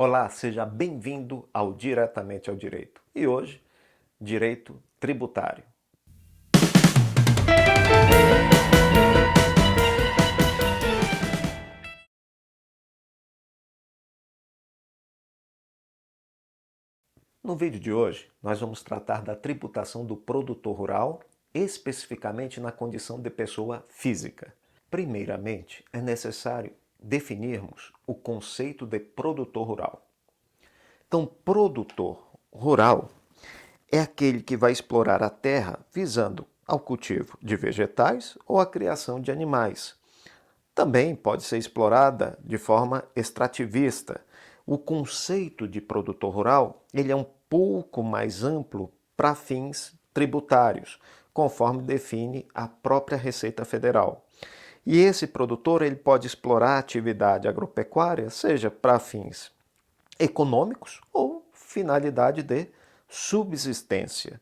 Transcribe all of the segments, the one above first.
Olá, seja bem-vindo ao Diretamente ao Direito. E hoje, direito tributário. No vídeo de hoje, nós vamos tratar da tributação do produtor rural, especificamente na condição de pessoa física. Primeiramente, é necessário definirmos o conceito de produtor rural. Então, produtor rural é aquele que vai explorar a terra visando ao cultivo de vegetais ou a criação de animais. Também pode ser explorada de forma extrativista. O conceito de produtor rural ele é um pouco mais amplo para fins tributários, conforme define a própria Receita Federal. E esse produtor ele pode explorar a atividade agropecuária, seja para fins econômicos ou finalidade de subsistência.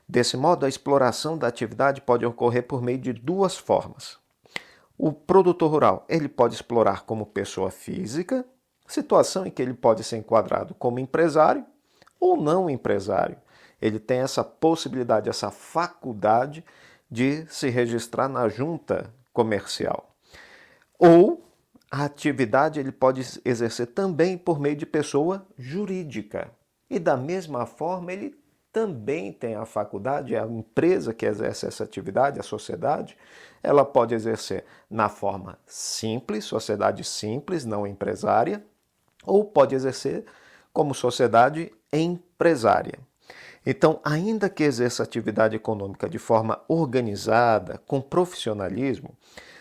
Desse modo, a exploração da atividade pode ocorrer por meio de duas formas. O produtor rural ele pode explorar como pessoa física, situação em que ele pode ser enquadrado como empresário ou não empresário. Ele tem essa possibilidade, essa faculdade de se registrar na junta comercial. Ou a atividade ele pode exercer também por meio de pessoa jurídica. E da mesma forma, ele também tem a faculdade, a empresa que exerce essa atividade, a sociedade, ela pode exercer na forma simples, sociedade simples, não empresária, ou pode exercer como sociedade empresária. Então, ainda que exerça atividade econômica de forma organizada, com profissionalismo,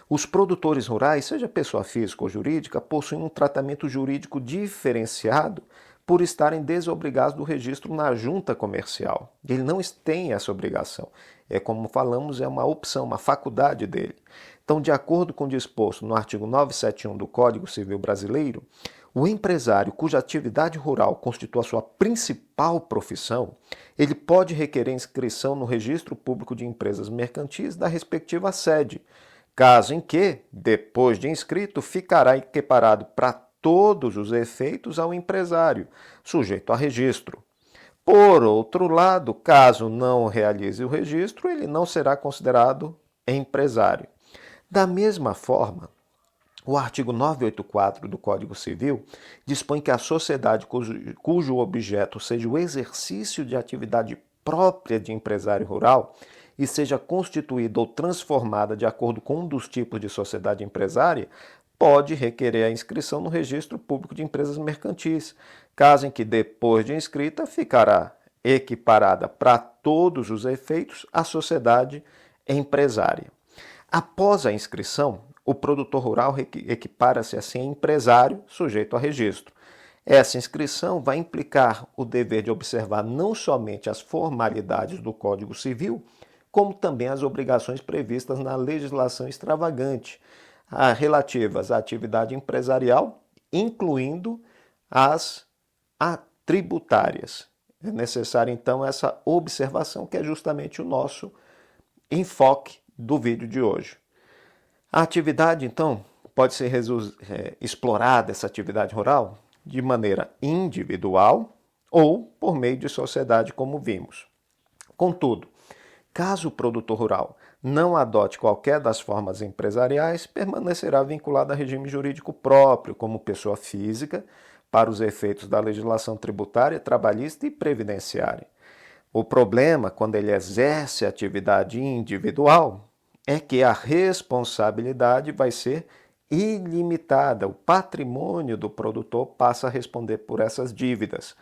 os produtores rurais, seja pessoa física ou jurídica, possuem um tratamento jurídico diferenciado por estarem desobrigados do registro na junta comercial. Ele não tem essa obrigação. É como falamos, é uma opção, uma faculdade dele. Então, de acordo com o disposto no artigo 971 do Código Civil Brasileiro, o empresário cuja atividade rural constitua a sua principal profissão, ele pode requerer inscrição no Registro Público de Empresas Mercantis da respectiva sede, caso em que, depois de inscrito, ficará equiparado para todos os efeitos ao empresário, sujeito a registro. Por outro lado, caso não realize o registro, ele não será considerado empresário. Da mesma forma, o artigo 984 do Código Civil dispõe que a sociedade cujo objeto seja o exercício de atividade própria de empresário rural e seja constituída ou transformada de acordo com um dos tipos de sociedade empresária, pode requerer a inscrição no Registro Público de Empresas Mercantis, caso em que, depois de inscrita, ficará equiparada para todos os efeitos à sociedade empresária. Após a inscrição, o produtor rural equipara-se assim a empresário sujeito a registro. Essa inscrição vai implicar o dever de observar não somente as formalidades do Código Civil, como também as obrigações previstas na legislação extravagante, relativas à atividade empresarial, incluindo as tributárias. É necessária, então, essa observação, que é justamente o nosso enfoque do vídeo de hoje. A atividade, então, pode ser explorada, essa atividade rural, de maneira individual ou por meio de sociedade, como vimos. Contudo, caso o produtor rural não adote qualquer das formas empresariais, permanecerá vinculado a regime jurídico próprio, como pessoa física, para os efeitos da legislação tributária, trabalhista e previdenciária. O problema, quando ele exerce atividade individual, é que a responsabilidade vai ser ilimitada. O patrimônio do produtor passa a responder por essas dívidas.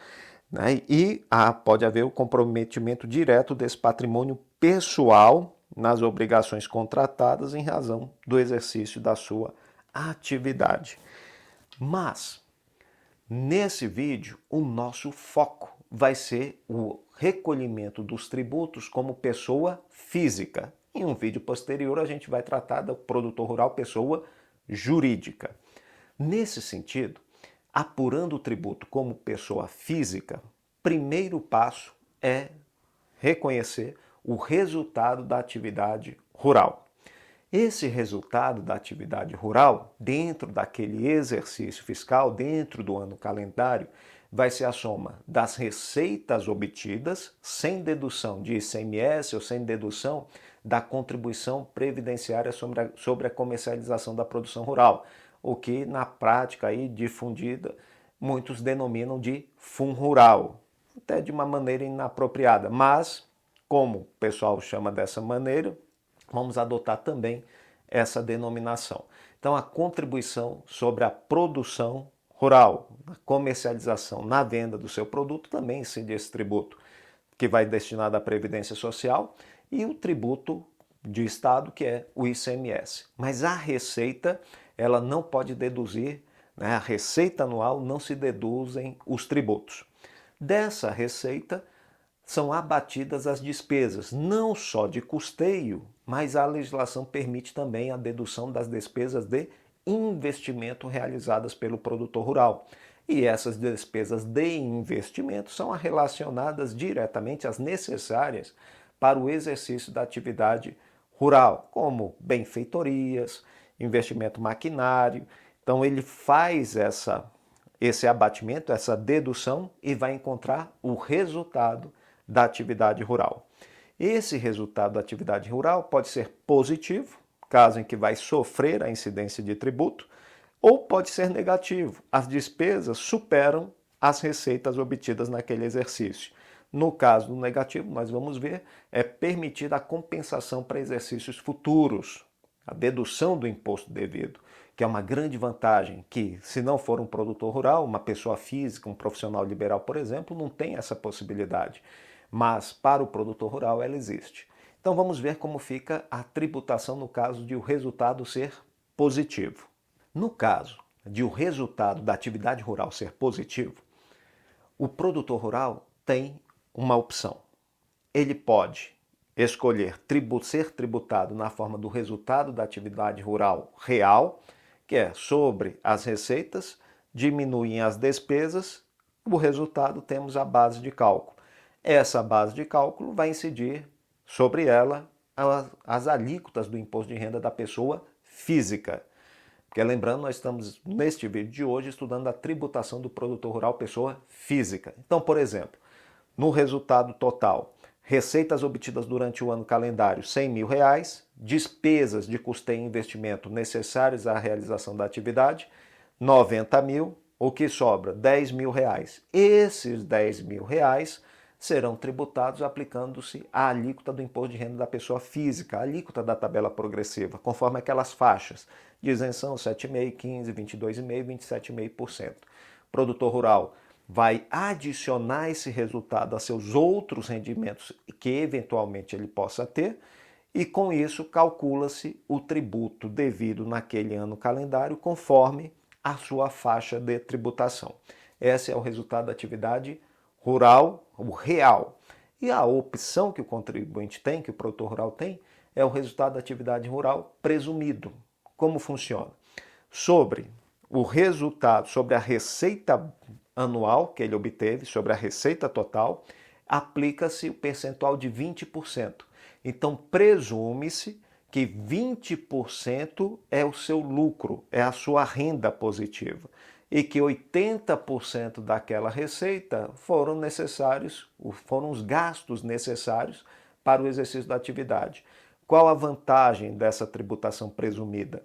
Né? E pode haver o comprometimento direto desse patrimônio pessoal nas obrigações contratadas em razão do exercício da sua atividade. Mas, nesse vídeo, o nosso foco vai ser o recolhimento dos tributos como pessoa física. Em um vídeo posterior, a gente vai tratar do produtor rural pessoa jurídica. Nesse sentido, apurando o tributo como pessoa física, primeiro passo é reconhecer o resultado da atividade rural. Esse resultado da atividade rural, dentro daquele exercício fiscal, dentro do ano calendário, vai ser a soma das receitas obtidas, sem dedução de ICMS ou sem dedução da contribuição previdenciária sobre a comercialização da produção rural, o que na prática aí difundida muitos denominam de FUNRural, até de uma maneira inapropriada, mas como o pessoal chama dessa maneira, vamos adotar também essa denominação. Então, a contribuição sobre a produção rural, na comercialização, na venda do seu produto, também incide esse tributo, que vai destinado à Previdência Social, e o tributo de Estado, que é o ICMS. Mas a receita, ela não pode deduzir, né? A receita anual não se deduzem os tributos. Dessa receita, são abatidas as despesas, não só de custeio, mas a legislação permite também a dedução das despesas de investimento realizadas pelo produtor rural. E essas despesas de investimento são relacionadas diretamente às necessárias para o exercício da atividade rural, como benfeitorias, investimento maquinário. Então ele faz esse abatimento, essa dedução e vai encontrar o resultado da atividade rural. Esse resultado da atividade rural pode ser positivo, caso em que vai sofrer a incidência de tributo, ou pode ser negativo, as despesas superam as receitas obtidas naquele exercício. No caso do negativo, nós vamos ver, é permitida a compensação para exercícios futuros, a dedução do imposto devido, que é uma grande vantagem que, se não for um produtor rural, uma pessoa física, um profissional liberal, por exemplo, não tem essa possibilidade. Mas para o produtor rural ela existe. Então vamos ver como fica a tributação no caso de o resultado ser positivo. No caso de o resultado da atividade rural ser positivo, o produtor rural tem uma opção. Ele pode escolher ser tributado na forma do resultado da atividade rural real, que é sobre as receitas, diminuem as despesas, o resultado temos a base de cálculo. Essa base de cálculo vai incidir sobre ela as alíquotas do imposto de renda da pessoa física. Porque lembrando, nós estamos neste vídeo de hoje estudando a tributação do produtor rural pessoa física. Então, por exemplo, no resultado total, receitas obtidas durante o ano calendário, R$100 mil, despesas de custeio e investimento necessários à realização da atividade, 90 mil, o que sobra? R$10 mil. Esses R$10 mil serão tributados aplicando-se a alíquota do imposto de renda da pessoa física, a alíquota da tabela progressiva, conforme aquelas faixas de isenção 7,5%, 15%, 22,5% e 27,5%. Produtor rural vai adicionar esse resultado a seus outros rendimentos que eventualmente ele possa ter e com isso calcula-se o tributo devido naquele ano calendário conforme a sua faixa de tributação. Esse é o resultado da atividade rural, o real. E a opção que o contribuinte tem, que o produtor rural tem, é o resultado da atividade rural presumido. Como funciona? Sobre o resultado, sobre a receita anual que ele obteve, sobre a receita total, aplica-se o percentual de 20%. Então, presume-se que 20% é o seu lucro, é a sua renda positiva, e que 80% daquela receita foram os gastos necessários para o exercício da atividade. Qual a vantagem dessa tributação presumida?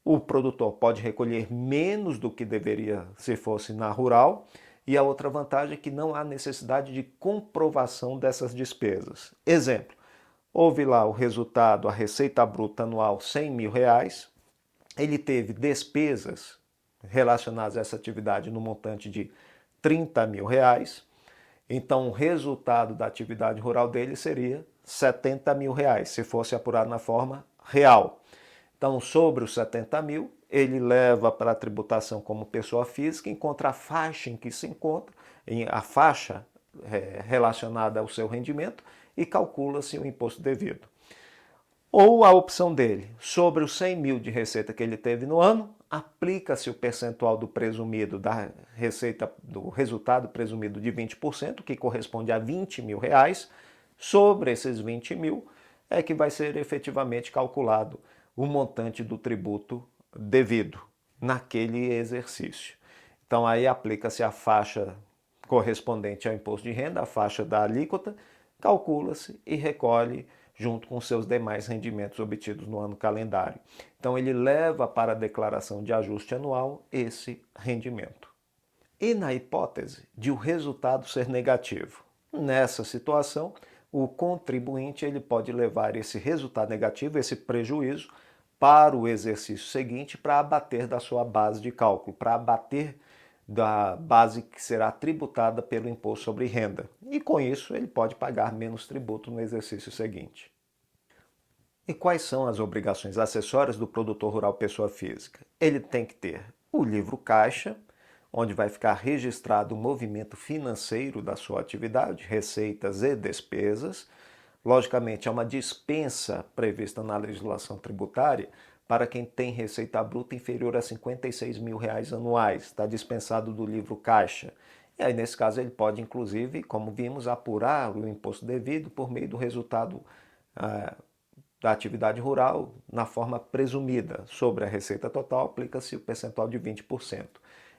O produtor pode recolher menos do que deveria se fosse na rural, e a outra vantagem é que não há necessidade de comprovação dessas despesas. Exemplo, houve lá o resultado, a receita bruta anual, R$100 mil, ele teve despesas relacionadas a essa atividade no montante de R$30 mil, então o resultado da atividade rural dele seria R$70 mil, se fosse apurado na forma real. Então, sobre os 70 mil, ele leva para a tributação como pessoa física, encontra a faixa em que se encontra, a faixa relacionada ao seu rendimento e calcula-se o imposto devido. Ou a opção dele, sobre os 100 mil de receita que ele teve no ano, aplica-se o percentual do presumido da receita, do resultado presumido de 20%, que corresponde a R$20 mil. Sobre esses 20 mil é que vai ser efetivamente calculado o montante do tributo devido naquele exercício. Então aí aplica-se a faixa correspondente ao imposto de renda, a faixa da alíquota, calcula-se e recolhe junto com seus demais rendimentos obtidos no ano calendário. Então ele leva para a declaração de ajuste anual esse rendimento. E na hipótese de o resultado ser negativo? Nessa situação, o contribuinte ele pode levar esse resultado negativo, esse prejuízo, para o exercício seguinte para abater da sua base de cálculo, para abater da base que será tributada pelo imposto sobre renda. E com isso ele pode pagar menos tributo no exercício seguinte. E quais são as obrigações acessórias do produtor rural pessoa física? Ele tem que ter o livro caixa, onde vai ficar registrado o movimento financeiro da sua atividade, receitas e despesas. Logicamente, é uma dispensa prevista na legislação tributária para quem tem receita bruta inferior a R$ 56 mil anuais. Está dispensado do livro caixa. E aí, nesse caso, ele pode, inclusive, como vimos, apurar o imposto devido por meio do resultado da atividade rural na forma presumida. Sobre a receita total, aplica-se o percentual de 20%.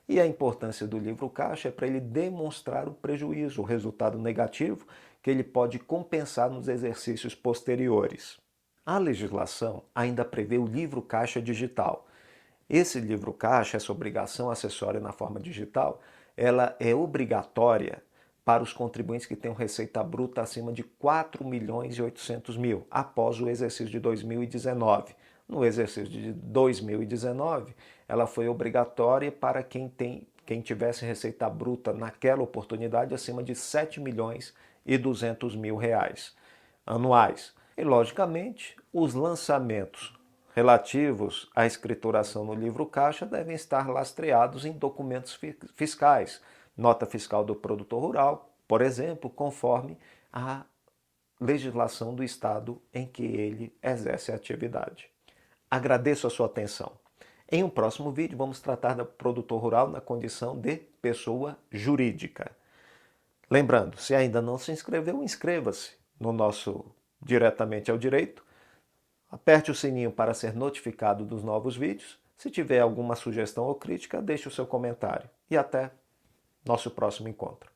E a importância do livro caixa é para ele demonstrar o prejuízo, o resultado negativo, que ele pode compensar nos exercícios posteriores. A legislação ainda prevê o livro caixa digital. Esse livro caixa, essa obrigação acessória na forma digital, ela é obrigatória para os contribuintes que tenham receita bruta acima de 4.800.000 após o exercício de 2019. No exercício de 2019, ela foi obrigatória para quem tivesse receita bruta naquela oportunidade acima de R$ 7.200.000 anuais. E, logicamente, os lançamentos relativos à escrituração no livro caixa devem estar lastreados em documentos fiscais, nota fiscal do produtor rural, por exemplo, conforme a legislação do estado em que ele exerce a atividade. Agradeço a sua atenção. Em um próximo vídeo vamos tratar do produtor rural na condição de pessoa jurídica. Lembrando, se ainda não se inscreveu, inscreva-se no nosso Diretamente ao Direito. Aperte o sininho para ser notificado dos novos vídeos. Se tiver alguma sugestão ou crítica, deixe o seu comentário. E até nosso próximo encontro.